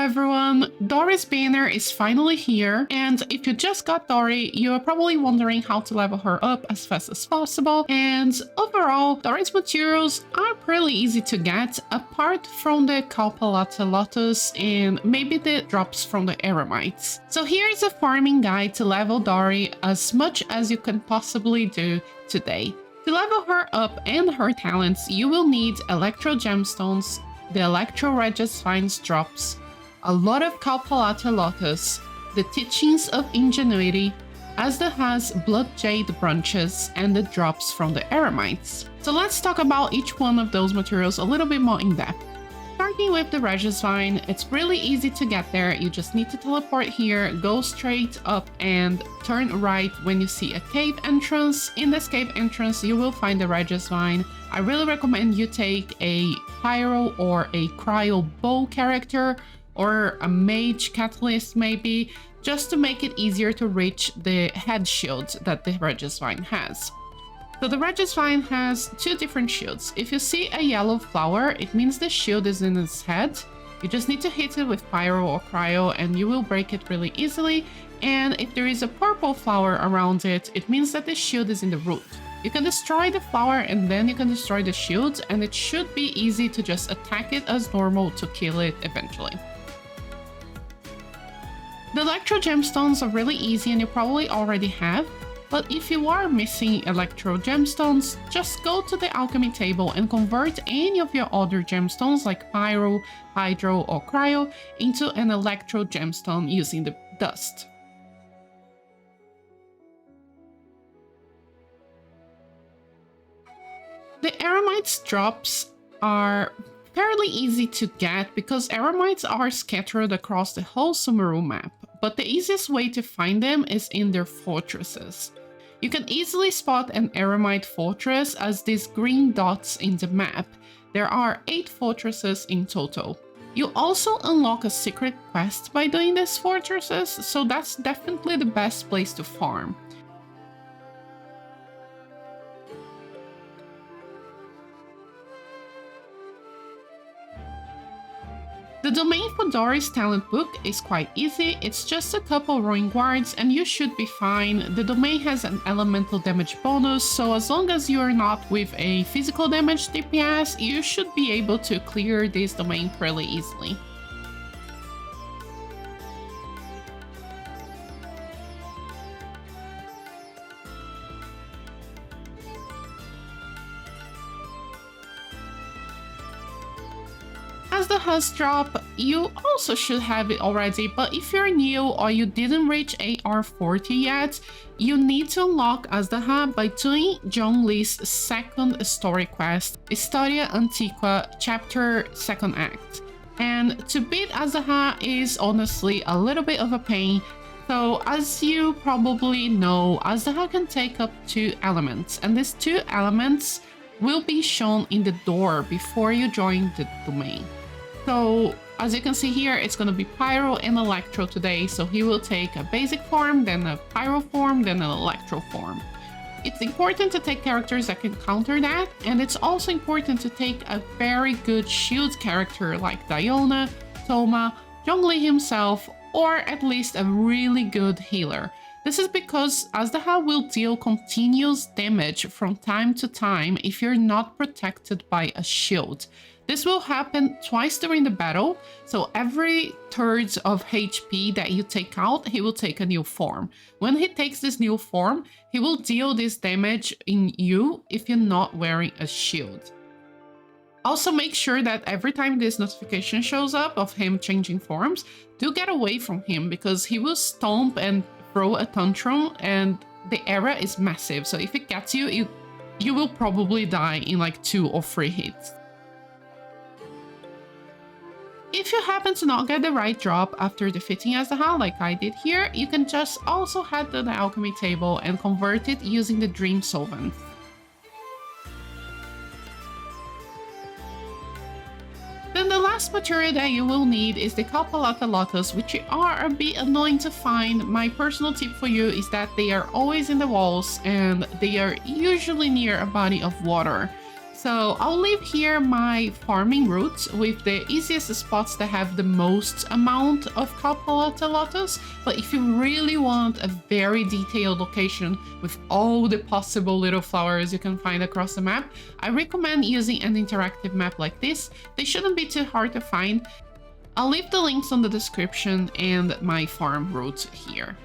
everyone, Dori's banner is finally here, and if you just got Dori, you are probably wondering how to level her up as fast as possible, and overall, Dori's materials are pretty easy to get, apart from the Kalpalata Lotus and maybe the drops from the Eremites. So here's a farming guide to level Dori as much as you can possibly do today. To level her up and her talents, you will need Electro Gemstones, the Electro Vines drops, a lot of Kalpalata Lotus, the teachings of Ingenuity, Azhdaha's Bloodjade Branches, and the drops from the Eremites. So let's talk about each one of those materials a little bit more in depth. Starting with the Vine, it's really easy to get there. You just need to teleport here, go straight up and turn right when you see a cave entrance. In this cave entrance, you will find the Vine. I really recommend you take a Pyro or a Cryo Bow character or a Mage Catalyst maybe, just to make it easier to reach the head shield that the Vine has. So the Vine has two different shields. If you see a yellow flower, it means the shield is in its head. You just need to hit it with Pyro or Cryo and you will break it really easily. And if there is a purple flower around it, it means that the shield is in the root. You can destroy the flower and then you can destroy the shield, and it should be easy to just attack it as normal to kill it eventually. The Electro Gemstones are really easy and you probably already have. But if you are missing Electro Gemstones, just go to the alchemy table and convert any of your other gemstones like Pyro, Hydro, or Cryo into an Electro Gemstone using the dust. The Eremites drops are fairly easy to get because Eremites are scattered across the whole Sumeru map, but the easiest way to find them is in their fortresses. You can easily spot an Eremite fortress as these green dots in the map. There are 8 fortresses in total. You also unlock a secret quest by doing these fortresses, so that's definitely the best place to farm. The domain for Dori's talent book is quite easy. It's just a couple ruin guards and you should be fine. The domain has an elemental damage bonus, so as long as you are not with a physical damage DPS, you should be able to clear this domain fairly easily. Azhdaha's drop, you also should have it already, but if you're new or you didn't reach AR 40 yet, you need to unlock Azhdaha by doing Zhongli's second story quest, Historia Antiqua Chapter 2nd Act. And to beat Azhdaha is honestly a little bit of a pain. So as you probably know, Azhdaha can take up 2 elements, and these 2 elements will be shown in the door before you join the domain. So as you can see here, it's going to be Pyro and Electro today, so he will take a basic form, then a Pyro form, then an Electro form. It's important to take characters that can counter that, and it's also important to take a very good shield character like Diona, Thoma, Zhongli himself, or at least a really good healer. This is because Azhdaha will deal continuous damage from time to time if you're not protected by a shield. This will happen twice during the battle, so every third of HP that you take out, he will take a new form. When he takes this new form, he will deal this damage in you if you're not wearing a shield. Also make sure that every time this notification shows up of him changing forms, do get away from him because he will stomp and throw a tantrum and the area is massive. So if it gets you, you will probably die in like 2 or 3 hits. If you happen to not get the right drop after defeating Azhdaha like I did here, you can just also head to the alchemy table and convert it using the Dream Solvent. Then the last material that you will need is the Kalpalata Lotus, which are a bit annoying to find. My personal tip for you is that they are always in the walls and they are usually near a body of water. So I'll leave here my farming routes with the easiest spots that have the most amount of Kalpalata Lotus. But if you really want a very detailed location with all the possible little flowers you can find across the map, I recommend using an interactive map like this. They shouldn't be too hard to find. I'll leave the links on the description and my farm routes here.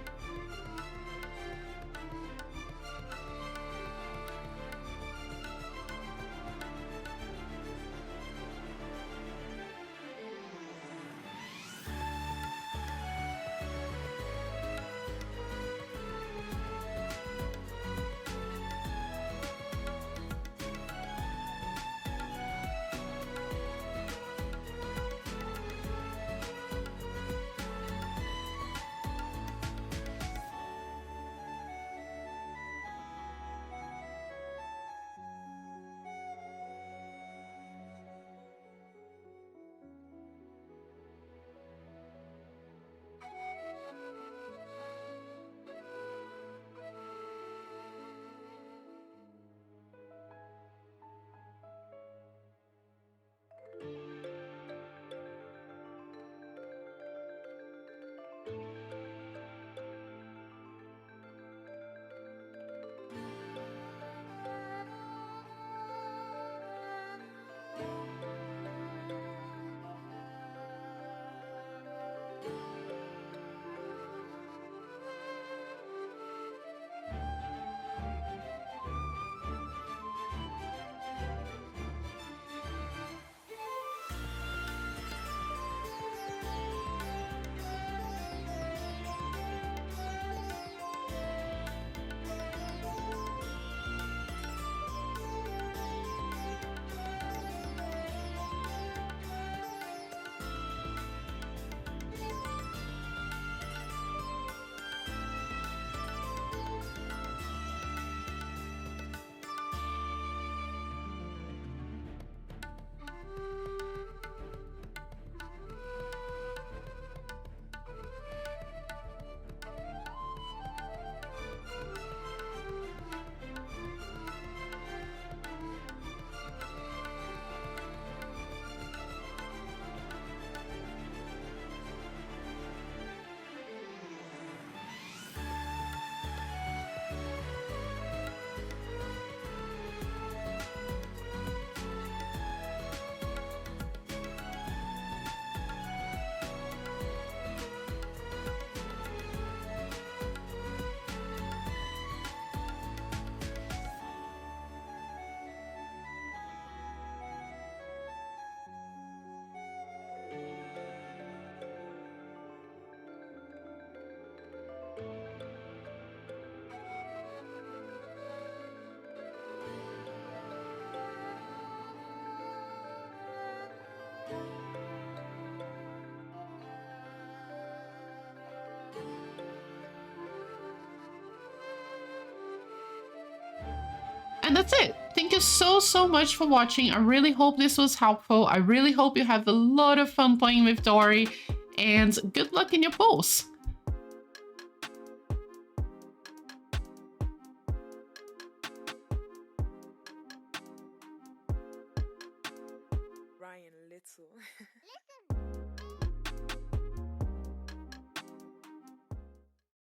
And that's it. Thank you so much for watching. I really hope this was helpful. I really hope you have a lot of fun playing with Dori, and good luck in your pulls. Ryan Little.